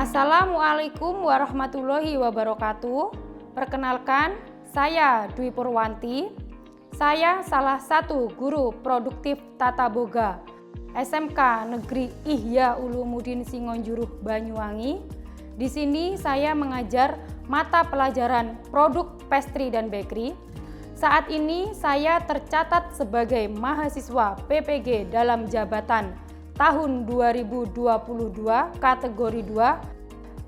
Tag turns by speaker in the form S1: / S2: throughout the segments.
S1: Assalamualaikum warahmatullahi wabarakatuh. Perkenalkan, saya Dwi Purwanti. Saya salah satu guru produktif Tata Boga SMK Negeri Ihya Ulumuddin Singonjuruh Banyuwangi. Di sini saya mengajar mata pelajaran produk pastry dan bakery. Saat ini saya tercatat sebagai mahasiswa PPG dalam jabatan tahun 2022 kategori 2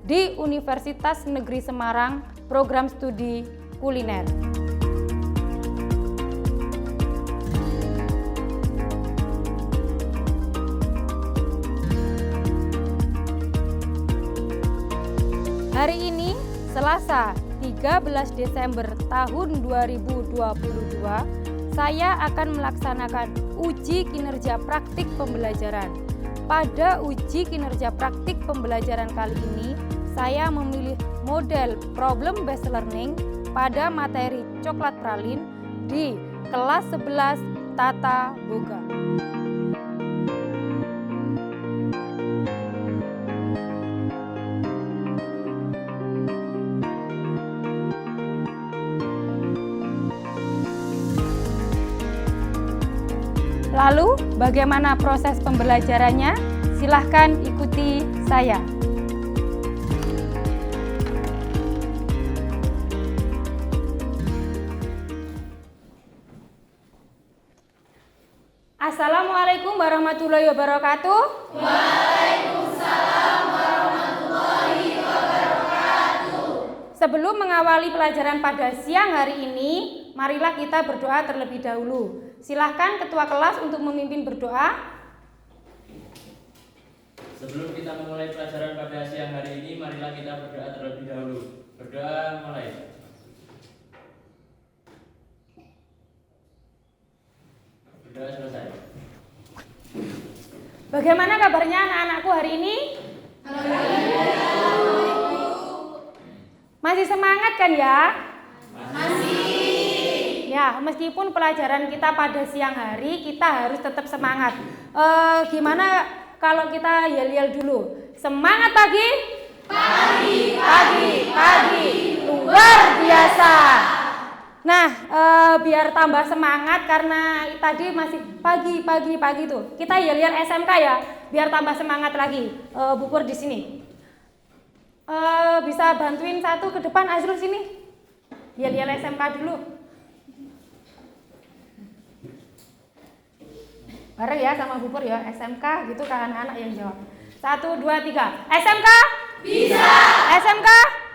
S1: di Universitas Negeri Semarang, program studi kuliner. Hari ini Selasa 13 Desember tahun 2022, saya akan melaksanakan uji kinerja praktik pembelajaran. Pada uji kinerja praktik pembelajaran kali ini, saya memilih model problem based learning pada materi coklat pralin di kelas 11 Tata Boga. Lalu, bagaimana proses pembelajarannya? Silahkan ikuti saya. Assalamualaikum warahmatullahi wabarakatuh.
S2: Waalaikumsalam warahmatullahi wabarakatuh.
S1: Sebelum mengawali pelajaran pada siang hari ini, marilah kita berdoa terlebih dahulu. Silahkan ketua kelas untuk memimpin berdoa.
S3: Sebelum kita memulai pelajaran pada siang hari ini, marilah kita berdoa terlebih dahulu. Berdoa mulai. Berdoa selesai.
S1: Bagaimana kabarnya anak-anakku hari ini? Masih semangat kan ya?
S2: Masih.
S1: Ya, meskipun pelajaran kita pada siang hari, kita harus tetap semangat. Gimana kalau kita yel-yel dulu? Semangat pagi?
S2: Pagi.
S1: Pagi. Luar biasa. Nah, biar tambah semangat karena tadi masih pagi tuh. Kita yel-yel SMK ya, biar tambah semangat lagi. Bu Pur di sini. Bisa bantuin satu ke depan, Azrul sini. Yel-yel SMK dulu. Bareng ya sama Bu Pur ya, SMK gitu kan anak-anak yang jawab. 1, 2, 3. SMK?
S2: Bisa.
S1: SMK?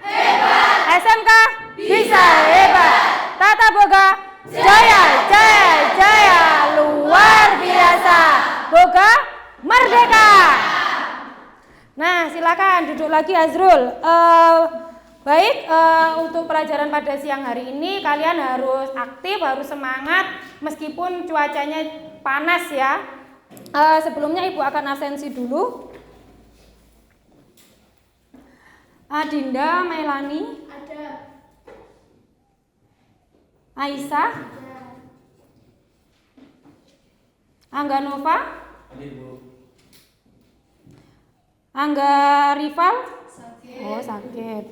S2: Hebat.
S1: SMK? Bisa hebat. Tata Boga? Jaya. Luar biasa. Boga merdeka. Nah, silakan duduk lagi Azrul. Baik, untuk pelajaran pada siang hari ini kalian harus aktif, harus semangat meskipun cuacanya panas ya. Sebelumnya Ibu akan absensi dulu. Adinda, Melani,
S2: Ada.
S1: Aisyah, Angga Nova,
S3: Hadir, Bu.
S1: Angga Rival,
S2: Sakit.
S1: oh sakit.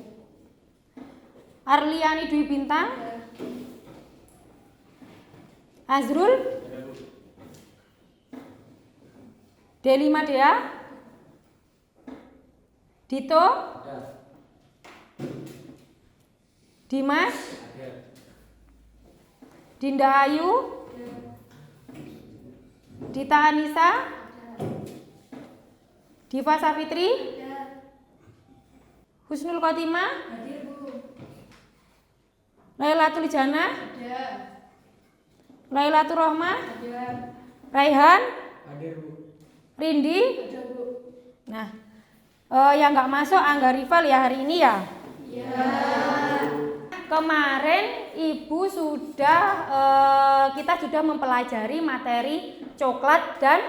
S1: Arliani Dwi Bintang, Azrul,
S3: Ada, Bu.
S1: Deli Madea, Dito,
S3: Ada.
S1: Dimas,
S3: Ada.
S1: Dinda Ayu, Dita Anissa, Diva Safitri, Husnul Khotimah,
S2: Hadir, Bu.
S1: Lailatul Jannah,
S2: Ada.
S1: Lailatul Rohmah,
S2: Ada.
S1: Raihan,
S3: Hadir, Bu.
S1: Rindi.
S2: Ada, Bu.
S1: Nah, yang nggak masuk Angga Rival ya hari ini ya.
S2: Ya.
S1: Kemarin Ibu sudah kita sudah mempelajari materi coklat dan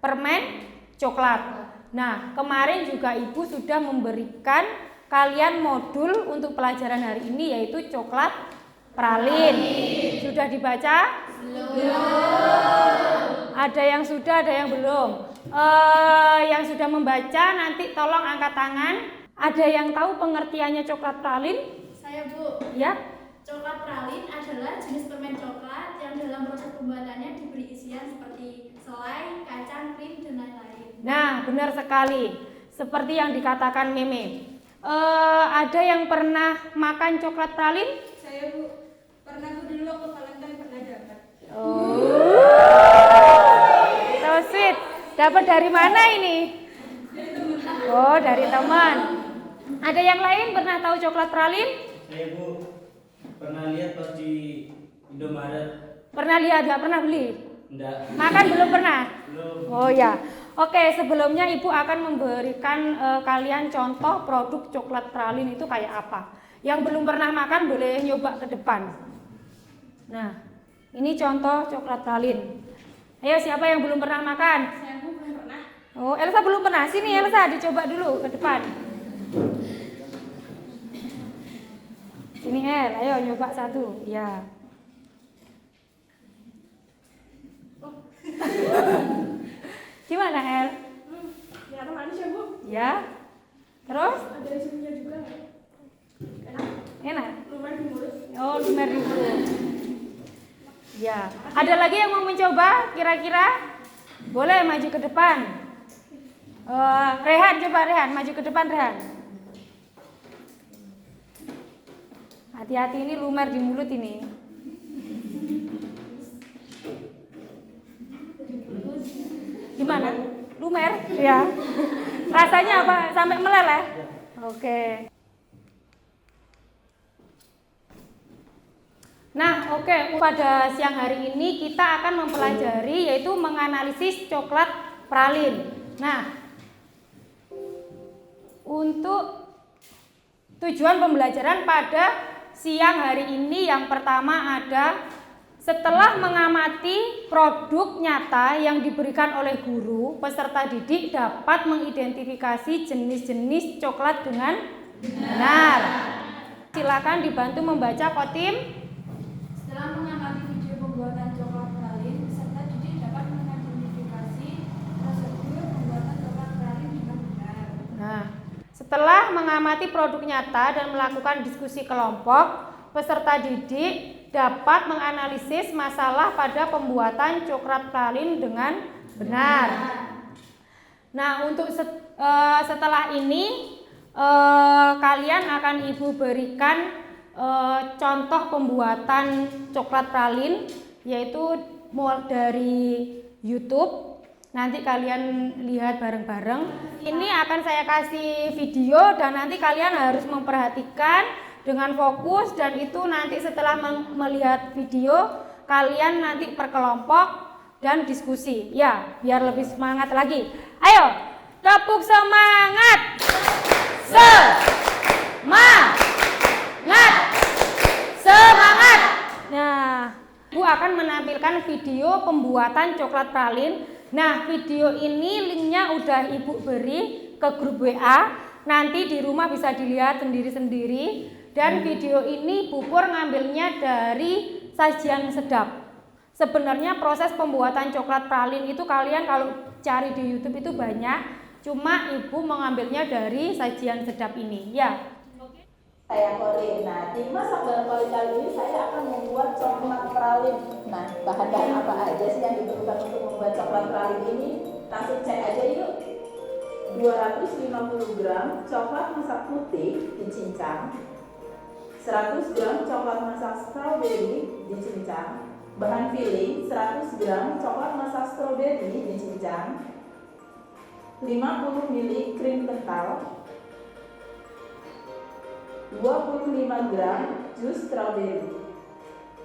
S1: permen coklat. Nah, kemarin juga Ibu sudah memberikan kalian modul untuk pelajaran hari ini yaitu coklat pralin. Sudah dibaca? Belum. Ada yang sudah, ada yang belum. Yang sudah membaca nanti tolong angkat tangan. Ada yang tahu pengertiannya coklat pralin?
S2: Saya Bu.
S1: Ya.
S2: Coklat pralin adalah jenis permen coklat yang dalam proses pembuatannya diberi isian seperti selai, kacang, krim, dan lain-lain.
S1: Nah, benar sekali. Seperti yang dikatakan Meme. Ada yang pernah makan coklat pralin?
S2: Saya Bu. Pernah Bu dulu waktu Valentine pernah dapat.
S1: Oh, so sweet. Dapat dari mana ini? Oh, dari teman. Ada yang lain pernah tahu coklat pralin?
S4: Saya Bu pernah lihat pas di Indomaret.
S1: Pernah lihat, nggak pernah beli?
S4: Enggak.
S1: Makan belum pernah?
S4: Belum.
S1: Oh ya. Oke, sebelumnya Ibu akan memberikan kalian contoh produk coklat pralin itu kayak apa. Yang belum pernah makan boleh nyoba ke depan. Nah, ini contoh coklat pralin. Ayo, siapa yang belum pernah makan?
S2: Saya Bu belum pernah.
S1: Oh, Elsa belum pernah. Sini Elsa, dicoba dulu ke depan. Sini El, ayo nyoba satu. Ya. Gimana El?
S2: Ternyata manis ya Bu.
S1: Ya. Terus?
S2: Ada isinya juga. Enak.
S1: Enak.
S2: Lumayan di mulut.
S1: Oh, lumer dulu. Ya. Ada lagi yang mau mencoba? Kira-kira? Boleh maju ke depan. Rehan, coba Rehan, maju ke depan Rehan. Hati-hati, ini lumer di mulut ini. Gimana? Lumer? Ya. Rasanya apa? Sampai meleleh? Oke. Nah, oke. Pada siang hari ini kita akan mempelajari yaitu menganalisis coklat pralin. Nah, untuk tujuan pembelajaran pada siang hari ini yang pertama ada setelah mengamati produk nyata yang diberikan oleh guru, peserta didik dapat mengidentifikasi jenis-jenis coklat dengan benar. Silakan dibantu membaca Kotim.
S2: Setelah mengamati video pembuatan coklat pralin, peserta didik dapat mengidentifikasi prosedur pembuatan coklat pralin dengan benar.
S1: Nah, setelah mengamati produk nyata dan melakukan diskusi kelompok, peserta didik dapat menganalisis masalah pada pembuatan coklat pralin dengan benar. Nah, untuk setelah ini kalian akan Ibu berikan contoh pembuatan coklat pralin yaitu dari YouTube. Nanti kalian lihat bareng-bareng. Ini akan saya kasih video dan nanti kalian harus memperhatikan dengan fokus, dan itu nanti setelah melihat video kalian nanti perkelompok dan diskusi ya, biar lebih semangat lagi. Ayo, tepuk semangat. Semangat. Nah, Bu akan menampilkan video pembuatan coklat pralin. Nah, video ini linknya udah Ibu beri ke grup WA. Nanti di rumah bisa dilihat sendiri-sendiri. Dan video ini Bu Pur ngambilnya dari Sajian Sedap. Sebenarnya proses pembuatan coklat pralin itu kalian kalau cari di YouTube itu banyak. Cuma Ibu mengambilnya dari Sajian Sedap ini. Ya.
S5: Saya Korin. Nah, di masak dalam kali ini saya akan membuat coklat pralin. Nah, bahan-bahan apa aja sih yang dibutuhkan untuk membuat coklat pralin ini? Langsung cek aja yuk. 250 gram coklat masak putih dicincang, 100 gram coklat masak strawberry dicincang, bahan filling 100 gram coklat masak strawberry dicincang, 50 ml krim kental, 25 gram jus strawberry.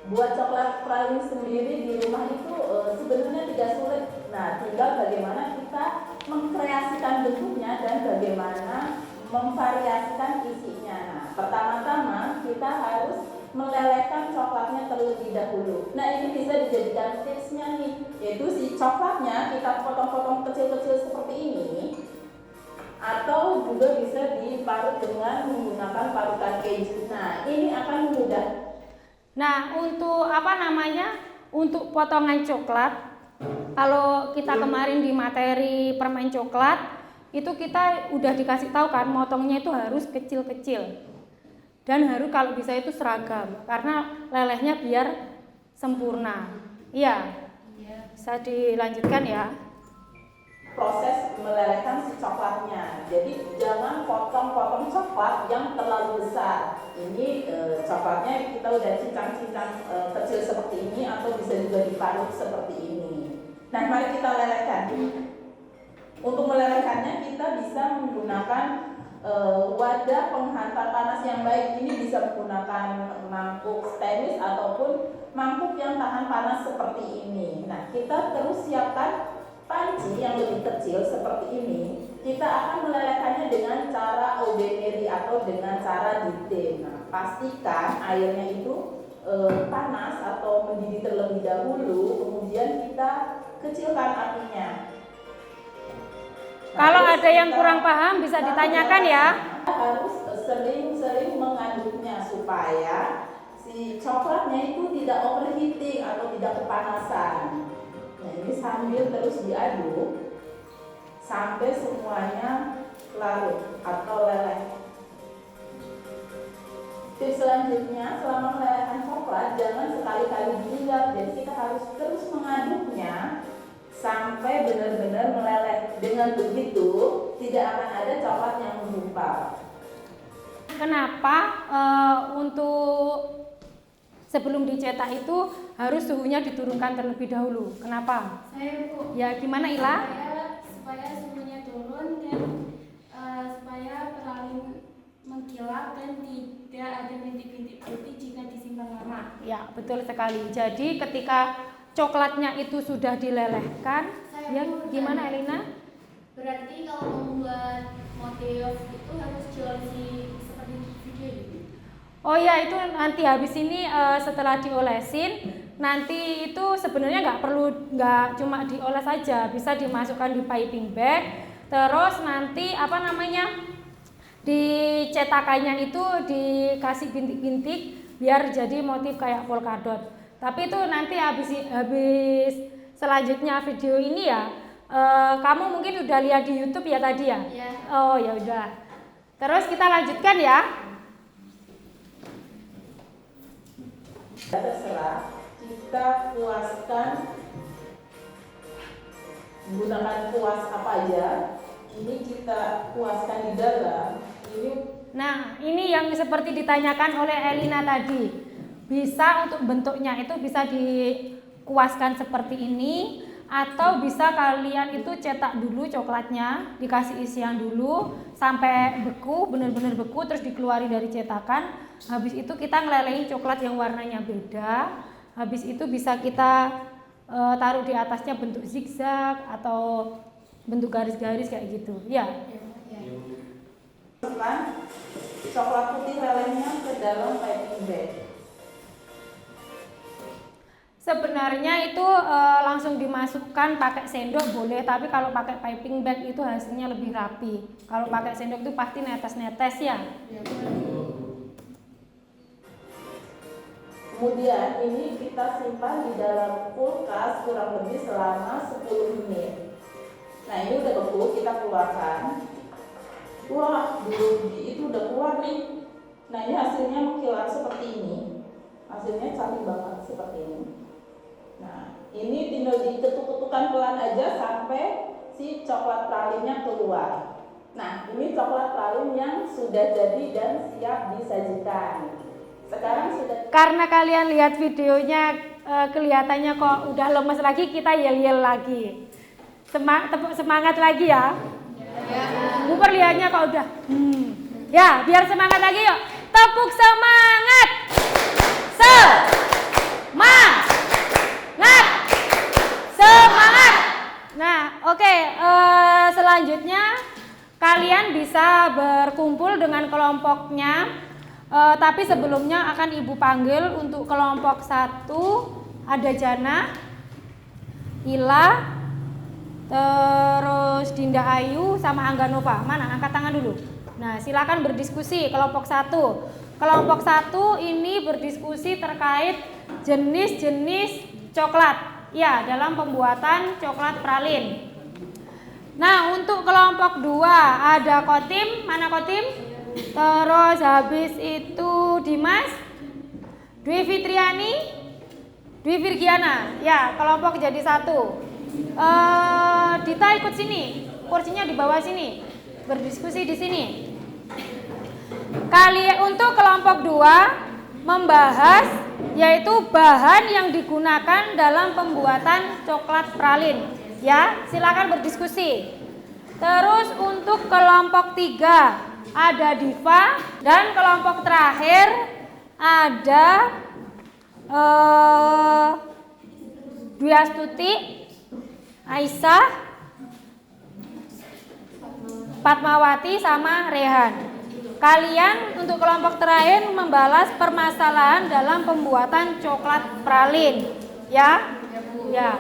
S5: Buat coklat pralin sendiri di rumah itu sebenarnya tidak sulit. Nah, tinggal bagaimana kita mengkreasikan bentuknya dan bagaimana memvariasikan isinya. Nah, pertama-tama kita harus melelehkan coklatnya terlebih dahulu. Nah, ini bisa dijadikan tipsnya nih, yaitu si coklatnya kita potong-potong kecil-kecil seperti ini, atau juga bisa diparut dengan menggunakan parutan keju. Nah, ini akan mudah.
S1: Nah, untuk untuk potongan coklat, kalau kita kemarin di materi permen coklat itu kita udah dikasih tahu kan motongnya itu harus kecil-kecil. Dan harus kalau bisa itu seragam karena lelehnya biar sempurna. Iya. Bisa dilanjutkan ya.
S5: Proses melelehkan si coklatnya. Jadi jangan potong-potong coklat yang terlalu besar. Ini coklatnya kita udah cincang-cincang kecil seperti ini atau bisa juga diparut seperti ini. Nah, mari kita lelehkan. Untuk melelehkannya kita bisa menggunakan wadah penghantar panas yang baik. Ini bisa menggunakan mangkuk stainless ataupun mangkuk yang tahan panas seperti ini. Nah, kita terus siapkan panci yang lebih kecil seperti ini. Kita akan melelehkannya dengan cara ordinary atau dengan cara detail. Nah, pastikan airnya itu panas atau mendidih terlebih dahulu, kemudian kita kecilkan apinya.
S1: Kalau ada yang kurang paham bisa ditanyakan ya.
S5: Harus sering-sering mengaduknya supaya si coklatnya itu tidak overheating atau tidak kepanasan. Nah, ini sambil terus diaduk sampai semuanya larut atau leleh. Tips selanjutnya, selama melelehkan coklat jangan sekali-kali diingat. Jadi kita harus terus mengaduknya sampai benar-benar meleleh. Dengan begitu tidak akan ada coklat yang menggumpal.
S1: Kenapa untuk sebelum dicetak itu harus suhunya diturunkan terlebih dahulu? Kenapa?
S2: Saya Bu.
S1: Ya gimana Ila?
S2: Supaya suhunya turun dan supaya peralin mengkilap dan tidak ada bintik-bintik putih jika disimpan lama.
S1: Ya betul sekali. Jadi ketika coklatnya itu sudah dilelehkan, ya gimana Elina?
S2: Berarti kalau membuat motif itu harus diolesi seperti video ini.
S1: Oh ya, itu nanti habis ini setelah diolesin, nanti itu sebenarnya nggak cuma dioles saja, bisa dimasukkan di piping bag. Terus nanti dicetakannya itu dikasih bintik-bintik biar jadi motif kayak polkadot. Tapi itu nanti habis selanjutnya video ini ya, kamu mungkin udah lihat di YouTube ya tadi ya?
S2: Iya.
S1: Oh ya udah. Terus kita lanjutkan ya.
S5: Terserah, kita kuaskan menggunakan kuas apa aja. Ini kita kuaskan di dalam.
S1: Nah, ini yang seperti ditanyakan oleh Elina tadi. Bisa untuk bentuknya itu bisa dikuaskan seperti ini, atau bisa kalian itu cetak dulu coklatnya, dikasih isian dulu sampai beku, benar-benar beku, terus dikeluarin dari cetakan. Habis itu kita ngelelehin coklat yang warnanya beda. Habis itu bisa kita taruh di atasnya bentuk zigzag atau bentuk garis-garis kayak gitu. Ya.
S5: Masukkan coklat putih lelehnya ke dalam piping bag.
S1: Sebenarnya itu langsung dimasukkan pakai sendok boleh, tapi kalau pakai piping bag itu hasilnya lebih rapi. Kalau pakai sendok itu pasti netes-netes ya.
S5: Kemudian ini kita simpan di dalam kulkas kurang lebih selama 10 menit. Nah, ini udah beku, kita keluarkan. Wah, itu udah keluar nih. Nah, ini hasilnya mengkilat seperti ini. Hasilnya cantik banget seperti ini. Nah, ini tinggal diketuk-ketukan pelan aja sampai si coklat pralinnya keluar. Nah, ini coklat pralin yang sudah jadi dan siap disajikan. Sekarang sudah.
S1: Karena kalian lihat videonya kelihatannya kok udah lemes lagi, kita yel-yel lagi. Tepuk semangat lagi ya. Bu perlihatnya kok udah. Ya, biar semangat lagi yuk. Tepuk semangat. Semangat. Nah, oke. Selanjutnya kalian bisa berkumpul dengan kelompoknya. Tapi sebelumnya akan Ibu panggil untuk kelompok 1 ada Jana, Ila, terus Dinda Ayu sama Angga Nova. Mana? Angkat tangan dulu. Nah, silakan berdiskusi kelompok 1. Kelompok 1 ini berdiskusi terkait jenis-jenis coklat. Ya, dalam pembuatan coklat pralin. Nah, untuk kelompok 2 ada Kotim, mana Kotim? Terus habis itu Dimas, Dwi Fitriani, Dwi Virgiana. Ya, kelompok jadi 1. Dita ikut sini, kursinya di bawah sini, berdiskusi di sini. Untuk kelompok 2 membahas yaitu bahan yang digunakan dalam pembuatan coklat pralin. Ya, silakan berdiskusi. Terus untuk kelompok 3 ada Diva dan kelompok terakhir ada Dwi Astuti, Aisyah, Fatmawati sama Rehan. Kalian untuk kelompok terakhir membalas permasalahan dalam pembuatan coklat pralin. Ya? Ya.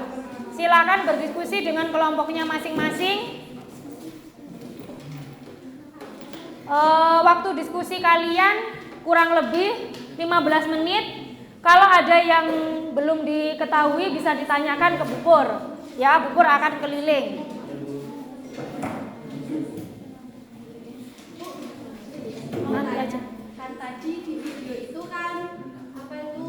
S1: Silakan berdiskusi dengan kelompoknya masing-masing. Waktu diskusi kalian kurang lebih 15 menit. Kalau ada yang belum diketahui bisa ditanyakan ke Bu Pur. Ya, Bu Pur akan keliling. Nanti aja.
S2: Kan tadi di video itu kan apa itu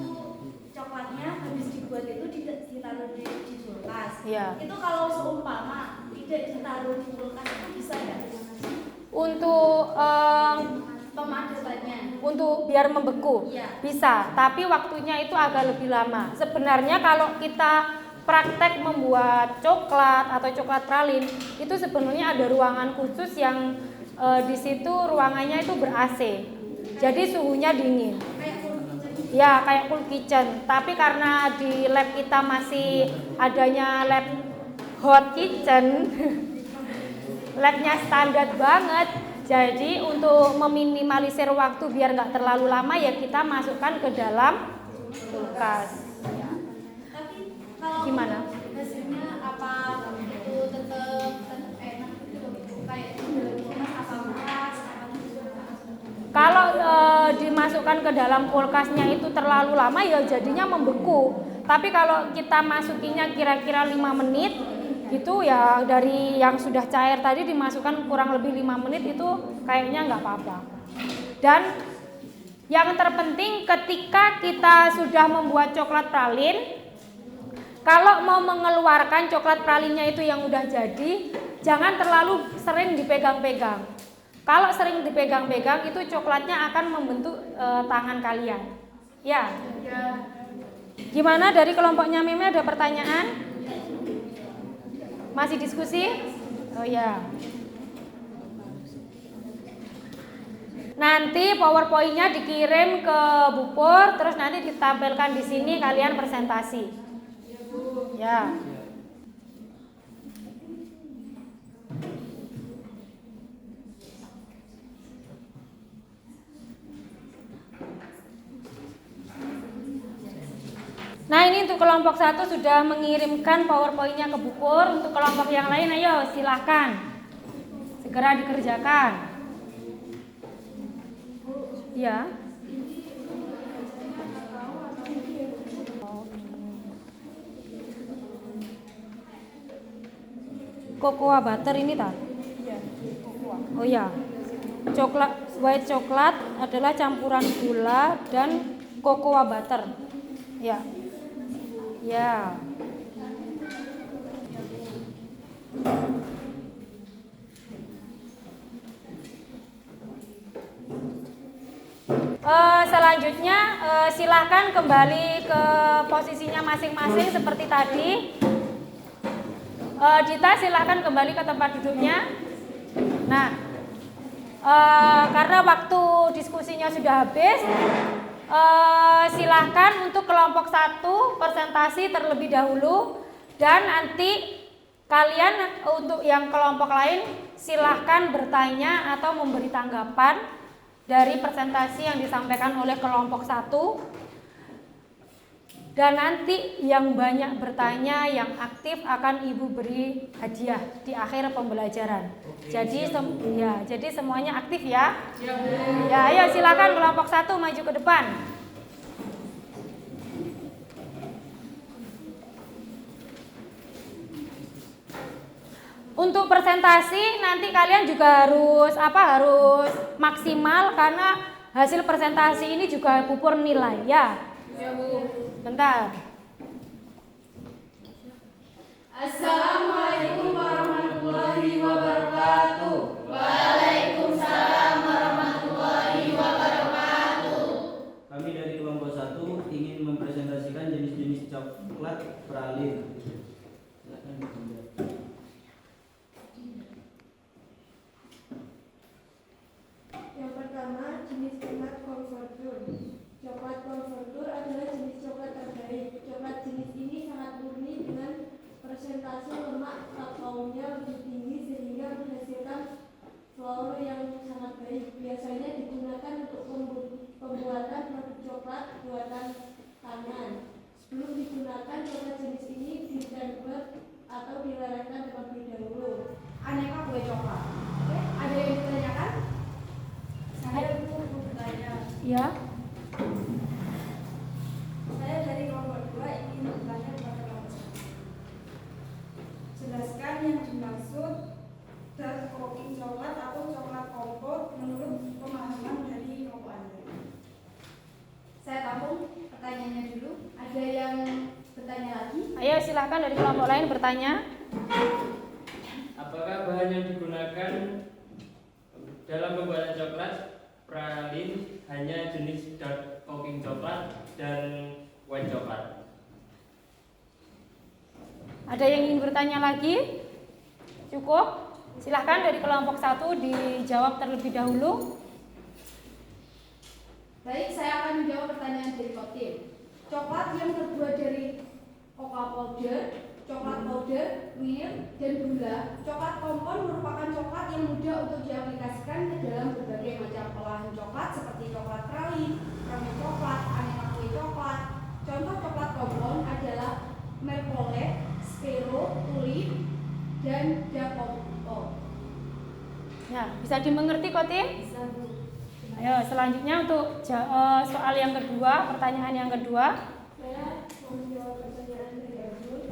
S2: coklatnya habis dibuat itu ditaruh di kulkas.
S1: Iya.
S2: Itu kalau seumpama tidak ditaruh di kulkas itu bisa nggak?
S1: Untuk
S2: Pemadatannya.
S1: untuk biar membeku
S2: Iya.
S1: bisa, tapi waktunya itu agak lebih lama. Sebenarnya kalau kita praktek membuat coklat atau coklat pralin itu sebenarnya ada ruangan khusus yang di situ ruangannya itu ber-AC, jadi suhunya dingin. Ya, kayak cool kitchen. Tapi karena di lab kita masih adanya lab hot kitchen, labnya standar banget. Jadi untuk meminimalisir waktu biar nggak terlalu lama ya kita masukkan ke dalam kulkas. Ya.
S2: Tapi kalau
S1: Gimana?
S2: hasilnya apa itu tetap enak gitu kayak apa keras apa gitu.
S1: Kalau dimasukkan ke dalam kulkasnya itu terlalu lama ya jadinya membeku. Tapi kalau kita masukinya kira-kira 5 menit gitu ya, dari yang sudah cair tadi dimasukkan kurang lebih 5 menit itu kayaknya nggak apa-apa. Dan yang terpenting ketika kita sudah membuat coklat pralin, kalau mau mengeluarkan coklat pralinnya itu yang udah jadi, jangan terlalu sering dipegang-pegang. Kalau sering dipegang-pegang itu coklatnya akan membentuk tangan kalian. Ya. Gimana dari kelompoknya Meme, ada pertanyaan? Masih diskusi? Oh ya. Nanti PowerPoint-nya dikirim ke Bu Pur, terus nanti ditampilkan di sini kalian presentasi. Ya. Nah, ini untuk kelompok 1 sudah mengirimkan PowerPoint-nya ke Bu Pur. Untuk kelompok yang lain, ayo silahkan segera dikerjakan. Ya. Cocoa butter ini tak? Oh ya. White coklat adalah campuran gula dan cocoa butter. Ya. Ya. Selanjutnya silahkan kembali ke posisinya masing-masing seperti tadi. Dita silahkan kembali ke tempat duduknya. Nah, karena waktu diskusinya sudah habis, silahkan untuk kelompok 1 presentasi terlebih dahulu, dan nanti kalian untuk yang kelompok lain silahkan bertanya atau memberi tanggapan dari presentasi yang disampaikan oleh kelompok 1. Dan nanti yang banyak bertanya, yang aktif akan Ibu beri hadiah di akhir pembelajaran. Jadi jadi semuanya aktif ya. Ya, ayo silakan kelompok 1 maju ke depan. Untuk presentasi nanti kalian juga harus harus maksimal karena hasil presentasi ini juga pupur nilai ya. Bentar.
S2: Assalamualaikum warahmatullahi wabarakatuh.
S6: Waalaikumsalam warahmatullahi wabarakatuh.
S4: Kami dari kelompok 1 ingin mempresentasikan jenis-jenis coklat pralin. Silakan dijawab.
S2: Yang pertama, jenis coklat konvertur. Coklat konvertur adalah jenis coklat terbaik. Coklat jenis ini sangat murni dengan persentase lemak kakaonya lebih tinggi sehingga menghasilkan flavor yang sangat baik. Biasanya digunakan untuk pembuatan produk coklat buatan tangan. Sebelum digunakan, coklat jenis ini ditempel atau dilelehkan terlebih dahulu.
S6: Aneka kue coklat. Oke, ada yang ditanyakan? Saya mau bertanya.
S1: Ya.
S6: Saya dari kelompok 2 ingin bertanya kepada kelompok 1. Jelaskan yang dimaksud dark cooking coklat atau coklat kompor menurut pemahaman dari kelompok Anda. Saya tampung pertanyaannya dulu. Ada yang bertanya lagi?
S1: Ayo silahkan dari kelompok lain bertanya.
S3: Apakah bahan yang digunakan dalam pembuatan coklat pralin hanya jenis dark cooking coklat dan white coklat?
S1: Ada yang ingin bertanya lagi? Cukup? Silahkan dari kelompok 1 dijawab terlebih dahulu.
S6: Baik, saya akan menjawab pertanyaan dari Kotim. Coklat yang terbuat dari cocoa powder, coklat powder, milk, dan gula. Coklat kompon merupakan coklat yang mudah untuk diaplikasikan ke dalam berbagai macam olahan coklat seperti coklat pralin, permen coklat, aneka kue coklat. Contoh coklat kompon adalah Mercollet, Spero, Tulip, dan Dacopo.
S1: Ya, bisa dimengerti Kotim?
S6: Bisa, Bu.
S1: Ayo selanjutnya untuk soal yang kedua, pertanyaan yang kedua.
S2: Saya mau menjawab pertanyaan dari Abdul.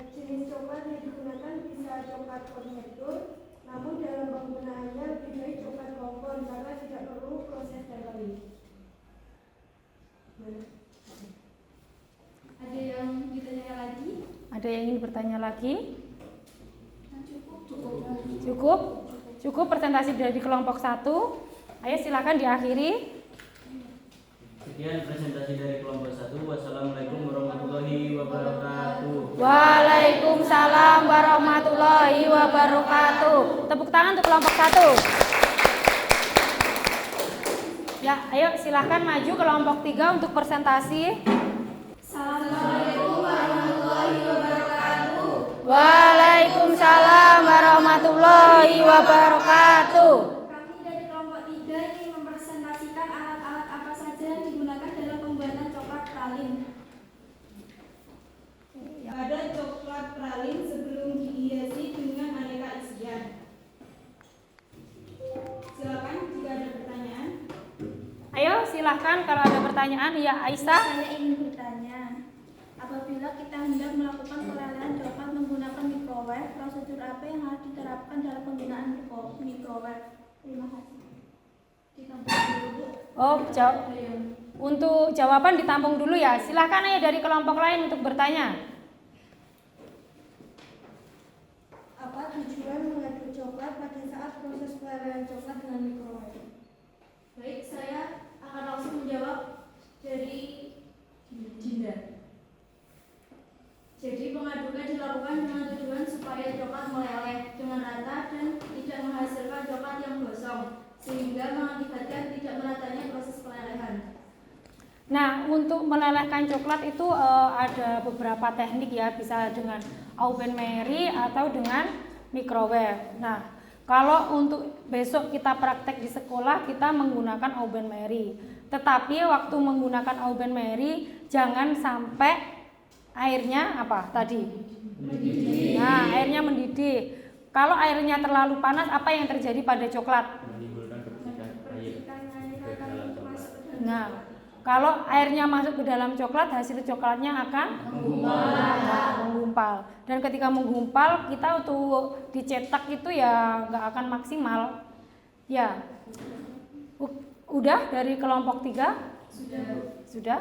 S2: Jenis coklat yang digunakan bisa coklat konvektor, namun dalam penggunaannya lebih baik coklat kompon karena tidak perlu proses dalam.
S6: Ada yang ditanya lagi?
S1: Ada yang ingin bertanya lagi?
S6: Cukup.
S1: Cukup? Cukup presentasi dari kelompok 1. Ayo silakan diakhiri.
S4: Sekian presentasi dari kelompok 1. Wassalamualaikum warahmatullahi wabarakatuh.
S1: Waalaikumsalam warahmatullahi wabarakatuh. Tepuk tangan untuk kelompok 1. Ya, ayo silahkan maju kelompok 3 untuk presentasi.
S6: Assalamualaikum warahmatullahi wabarakatuh.
S1: Waalaikumsalam warahmatullahi wabarakatuh.
S2: Kami dari kelompok 3 ingin mempresentasikan alat-alat apa saja yang digunakan dalam pembuatan coklat pralin.
S6: Ada coklat pralin sebelum dihiasi dengan aneka isian. Silakan jika ada pertanyaan.
S1: Ayo silahkan kalau ada pertanyaan. Ya, Aisyah.
S2: Saya ingin bertanya, apabila kita hendak melakukan pelelehan coklat menggunakan microwave, prosedur apa yang harus diterapkan dalam penggunaan microwave? Terima kasih. Ditampung dulu.
S1: Oh, untuk jawaban ditampung dulu ya. Silahkan ayo dari kelompok lain untuk bertanya.
S2: Apa tujuan mengaduk coklat pada saat proses pelelehan coklat dengan microwave?
S6: Baik, saya akan langsung menjawab dari Dinda. Jadi pengadukan dilakukan dengan tujuan supaya coklat meleleh dengan rata dan tidak menghasilkan coklat yang gosong, sehingga mengakibatkan tidak meratanya proses pelelehan.
S1: Nah, untuk melelehkan coklat itu ada beberapa teknik ya, bisa dengan oven Mary atau dengan microwave. Nah, kalau untuk besok kita praktek di sekolah, kita menggunakan oven Mary. Tetapi waktu menggunakan oven Mary, jangan sampai airnya apa tadi? Mendidih. Nah, airnya mendidih. Kalau airnya terlalu panas, apa yang terjadi pada coklat?
S3: Menimbulkan percikan air ke dalam coklat.
S1: Nah, Kalau airnya masuk ke dalam coklat, hasil coklatnya akan menggumpal. Dan ketika menggumpal, kita untuk dicetak itu ya nggak akan maksimal. Ya, udah dari kelompok 3? Sudah.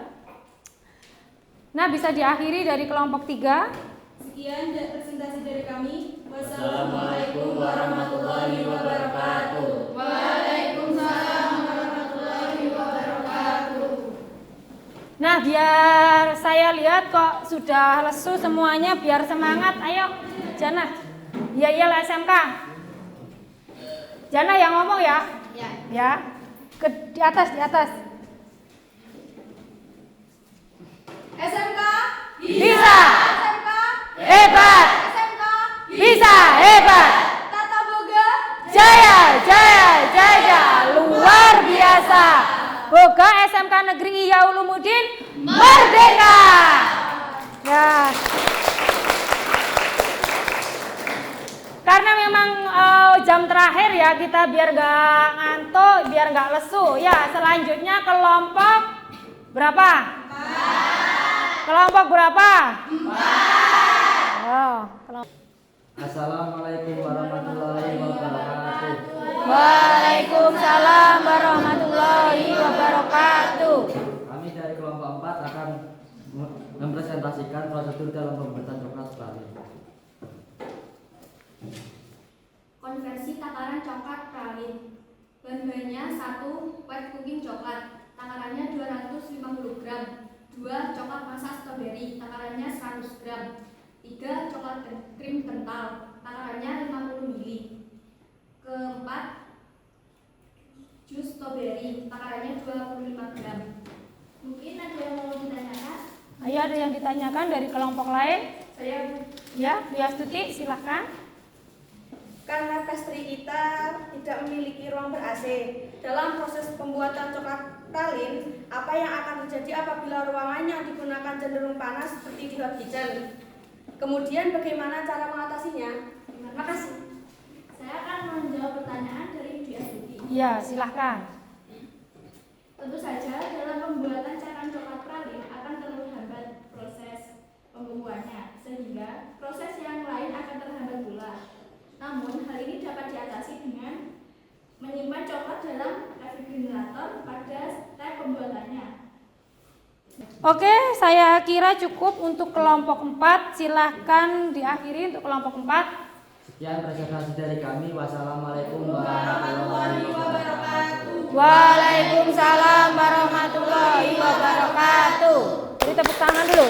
S1: Nah, bisa diakhiri dari kelompok 3.
S6: Sekian presentasi dari kami.
S4: Wassalamualaikum warahmatullahi wabarakatuh.
S6: Waalaikumsalam warahmatullahi wabarakatuh.
S1: Nah, biar saya lihat kok sudah lesu semuanya, biar semangat. Ayo, Jana. Ya iyalah SMK. Jana yang ngomong ya. Ya. Di atas.
S6: SMK
S1: Bisa.
S6: SMK
S1: Hebat.
S6: SMK
S1: Bisa hebat.
S6: Tata Boga
S1: Jaya. Luar biasa. Boga SMK Negeri Ihya Ulumuddin merdeka. Ya. Karena memang jam terakhir ya, kita biar nggak ngantuk, biar nggak lesu. Ya, selanjutnya kelompok berapa? 4. Kelompok berapa? 4. Oh,
S4: Assalamualaikum warahmatullahi wabarakatuh.
S1: Waalaikumsalam warahmatullahi wabarakatuh.
S4: Kami dari kelompok 4 akan mempresentasikan prosedur dalam pembuatan coklat pralin.
S6: Konversi takaran coklat pralin. Bahan-bahannya 1 white cooking coklat, takarannya 250 gram. 2 coklat masa stroberi, takarannya 100 gram. 3 coklat krim kental, takarannya 50 ml. Keempat, jus stroberi, takarannya 25 gram. Mungkin ada yang mau ditanyakan?
S1: Ayo, ada yang ditanyakan dari kelompok lain?
S6: Saya
S1: Ya, Wiastuti, silahkan.
S7: Karena pastry kita tidak memiliki ruang ber-AC, dalam proses pembuatan coklat pralin, apa yang akan terjadi apabila ruangan yang digunakan cenderung panas seperti di hot kitchen? Kemudian bagaimana cara mengatasinya? Terima kasih.
S6: Saya akan menjawab pertanyaan dari Bu Astuti.
S1: Ya, silahkan.
S6: Tentu saja dalam pembuatan cairan coklat pralin akan terhambat proses pembuatannya, sehingga proses yang lain akan terhambat pula. Namun hal ini dapat diatasi dengan menyimpan coklat dalam refrigerator pada step pembuatannya.
S1: Oke, saya kira cukup untuk kelompok 4. Silahkan diakhiri untuk kelompok 4.
S4: Sekian presentasi dari kami. Wassalamualaikum warahmatullahi wabarakatuh.
S1: Waalaikumsalam warahmatullahi wabarakatuh. Beri tepuk tangan dulu.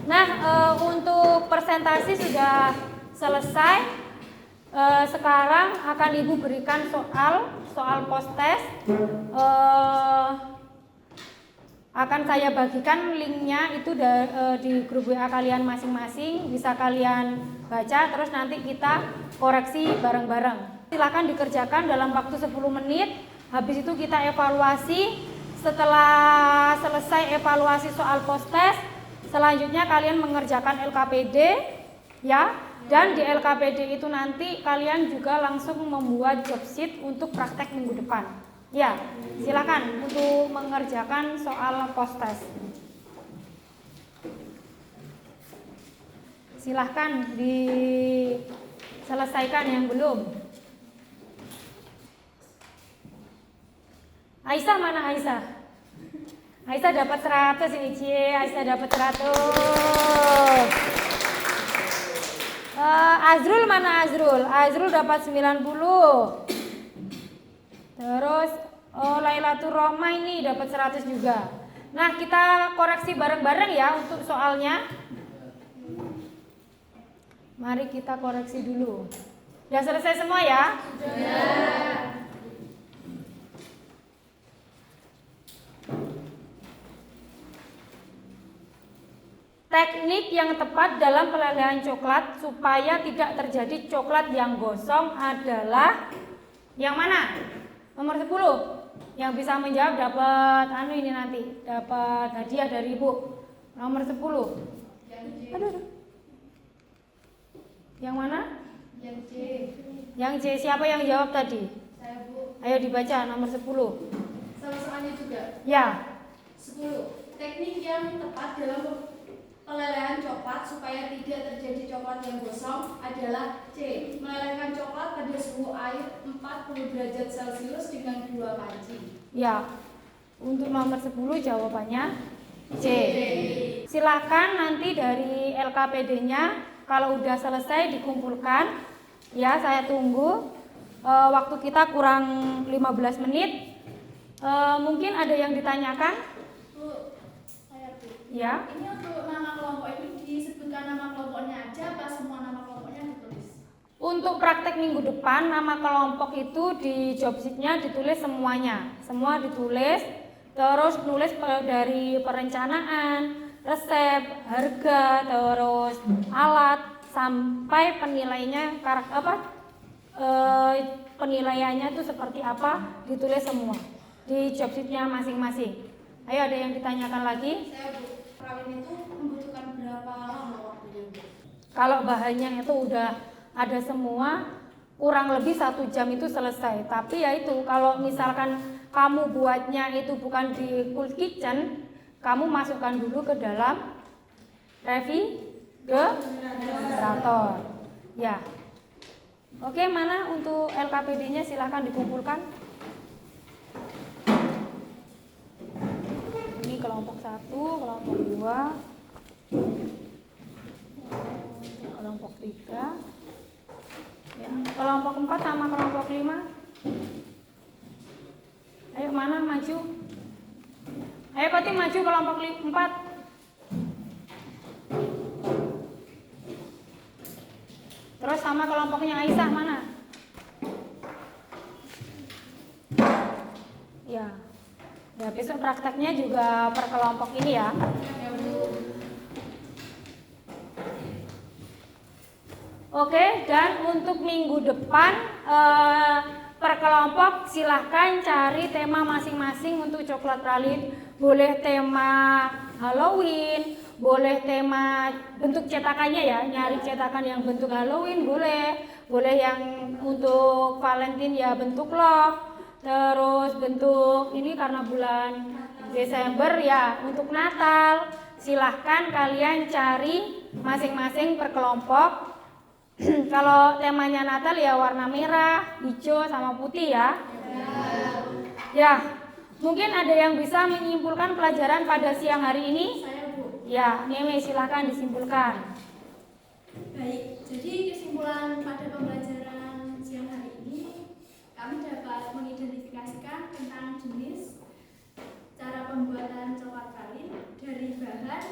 S1: Nah, untuk presentasi sudah selesai. Sekarang akan Ibu berikan soal post test. Akan saya bagikan linknya itu di grup WA kalian masing-masing, bisa kalian baca, terus nanti kita koreksi bareng-bareng. Silakan dikerjakan dalam waktu 10 menit. Habis itu kita evaluasi. Setelah selesai evaluasi soal post test, selanjutnya kalian mengerjakan LKPD ya. Dan di LKPD itu nanti kalian juga langsung membuat job sheet untuk praktek minggu depan. Ya, silakan untuk mengerjakan soal post test. Silahkan diselesaikan yang belum. Aisyah mana Aisyah? Aisyah dapat 100 ini Cie, Aisyah dapat 100. Azrul mana Azrul? Azrul dapat 90. Terus Lailatul Rohmah ini dapat 100 juga. Nah, kita koreksi bareng-bareng ya untuk soalnya. Mari kita koreksi dulu. Sudah selesai semua ya? Sudah. Teknik yang tepat dalam pelelehan coklat supaya tidak terjadi coklat yang gosong adalah yang mana? Nomor 10. Yang bisa menjawab dapat ini nanti, dapat hadiah dari Ibu. Nomor 10. Aduh. Yang mana?
S6: Yang C.
S1: Yang C. Siapa yang jawab tadi?
S6: Saya Bu.
S1: Ayo dibaca nomor 10.
S6: Sama-samanya juga.
S1: Ya.
S6: 10. Teknik yang tepat dalam pelelehan coklat supaya tidak terjadi coklat yang gosong adalah C. Melelehkan coklat pada suhu air 40 derajat Celcius dengan 2 panci.
S1: Ya. Untuk nomor 10 jawabannya C. Silakan nanti dari LKPD-nya kalau udah selesai dikumpulkan. Ya, saya tunggu. Waktu kita kurang 15 menit. Mungkin ada yang ditanyakan?
S6: Bu, saya Bu.
S1: Ya.
S6: Ini untuk nama kelompok ini disebutkan nama kelompoknya aja apa semua nama kelompoknya ditulis?
S1: Untuk praktek minggu depan nama kelompok itu di job sheet-nya ditulis semuanya. Semua ditulis. Terus nulis dari perencanaan, resep, harga, terus alat sampai penilaiannya penilaiannya itu seperti apa ditulis semua di job sheet-nya masing-masing. Ayo, ada yang ditanyakan lagi?
S6: Saya Bu, peralin itu membutuhkan berapa lama waktunya Bu?
S1: Kalau bahannya itu udah ada semua, kurang lebih 1 jam itu selesai. Tapi ya itu, kalau misalkan kamu buatnya itu bukan di cool kitchen, kamu masukkan dulu ke dalam refrigerator. Ya. Oke, mana untuk LKPD-nya silahkan dikumpulkan. Ini kelompok 1, kelompok 2, kelompok 3. Ya, kelompok 4 sama kelompok 5. Ayo mana maju? Ayo Koti maju kelompok 4. Terus sama kelompoknya Aisyah mana? Ya. Ya, besok prakteknya juga per kelompok ini ya. Oke, dan untuk minggu depan per kelompok silahkan cari tema masing-masing untuk coklat pralin. Boleh tema Halloween, boleh tema bentuk cetakannya ya, nyari cetakan yang bentuk Halloween boleh. Boleh yang untuk Valentine ya bentuk love. Terus bentuk ini karena bulan Desember ya untuk Natal. Silahkan kalian cari masing-masing per kelompok. Kalau temanya Natal ya warna merah, hijau sama putih ya. Ya, mungkin ada yang bisa menyimpulkan pelajaran pada siang hari ini?
S6: Saya Bu.
S1: Ya, Meme silahkan disimpulkan.
S6: Baik, jadi kesimpulan pada pembelajaran siang hari ini kami dapat mengidentifikasikan tentang jenis, cara pembuatan coklat pralin dari bahan,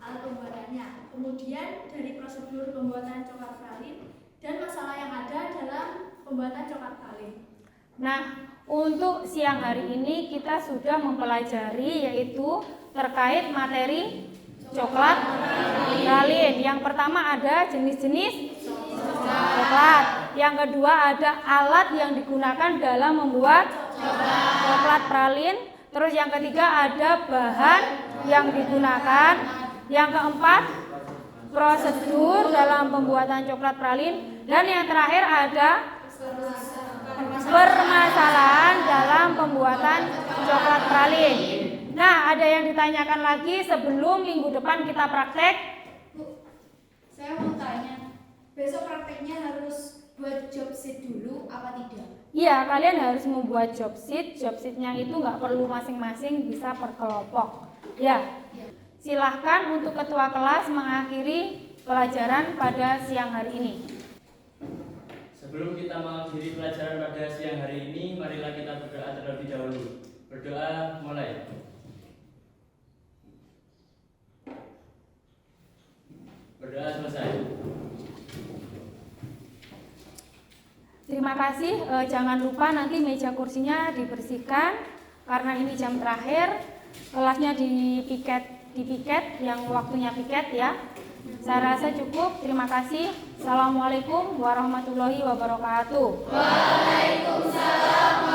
S6: alat pembuatannya, kemudian dari prosedur pembuatan coklat pralin dan masalah yang ada dalam pembuatan coklat pralin.
S1: Nah, untuk siang hari ini kita sudah mempelajari yaitu terkait materi coklat pralin. Yang pertama ada jenis-jenis coklat. Yang kedua ada alat yang digunakan dalam membuat coklat pralin. Terus yang ketiga ada bahan yang digunakan. Yang keempat, prosedur dalam pembuatan coklat pralin. Dan yang terakhir ada permasalahan dalam pembuatan coklat pralin. Nah, ada yang ditanyakan lagi sebelum minggu depan kita praktek?
S6: Bu, saya mau tanya, besok prakteknya harus buat job sheet dulu apa tidak?
S1: Iya, kalian harus membuat job sheet. Job sheetnya itu nggak perlu masing-masing, bisa per kelompok. Ya. Silahkan untuk ketua kelas mengakhiri pelajaran pada siang hari ini.
S3: Sebelum kita mengakhiri pelajaran pada siang hari ini, marilah kita berdoa terlebih dahulu. Berdoa mulai. Berdoa selesai.
S1: Terima kasih. Jangan lupa nanti meja kursinya dibersihkan karena ini jam terakhir. Kelasnya dipiket yang waktunya piket ya. Saya rasa cukup. Terima kasih. Assalamualaikum warahmatullahi wabarakatuh.
S7: Waalaikumsalam.